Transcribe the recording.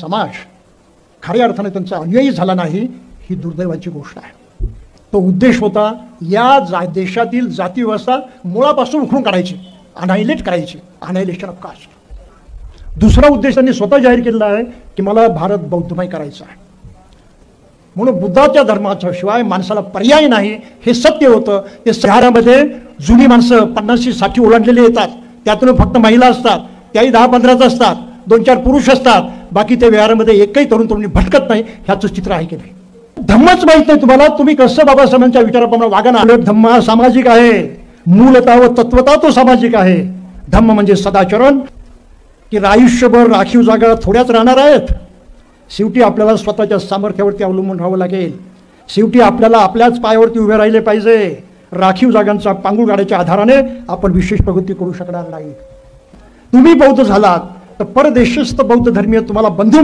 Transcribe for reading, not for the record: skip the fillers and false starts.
समाज खऱ्या अर्थाने त्यांचा अनुयायी झाला नाही, ही दुर्दैवाची गोष्ट आहे. तो उद्देश होता या देशातील जाती व्यवस्था मुळापासून उखडून काढायची, अनायलेट करायची, अनायलेशन ऑफ कास्ट. दुसरा उद्देश त्यांनी स्वतः जाहीर केलेला आहे की मला भारत बौद्धमय करायचा आहे. म्हणून बुद्धाच्या धर्माच्या शिवाय माणसाला पर्याय नाही, हे सत्य होतं. ते शहरामध्ये जुनी माणसं 50-60 ओलांडलेली येतात, त्यातून फक्त महिला असतात, त्याही 10-15च असतात, 2-4 पुरुष असतात, बाकी त्या विहारामध्ये एकही तरुण तरुणी भटकत नाही. ह्याचं चित्र आहे की नाही? धम्मच माहीत नाही तुम्हाला, तुम्ही कसं बाबासाहेबांच्या विचाराप्रमाणे वागा ना. धम्म हा सामाजिक आहे, मूलतः व तत्वतः तो सामाजिक आहे. धम्म म्हणजे सदाचरण, की आयुष्यभर राखीव जागा थोड्याच राहणार आहेत. शेवटी आपल्याला स्वतःच्या सामर्थ्यावरती अवलंबून राहावं लागेल. शेवटी आपल्याला आपल्याच पायावरती उभे राहिले पाहिजे. राखीव जागांचा पांगुळ गाड्याच्या आधाराने आपण विशेष प्रगती करू शकणार नाही. तुम्ही बौद्ध झालात तर परदेशस्थ बौद्ध धर्मीय तुम्हाला बंधू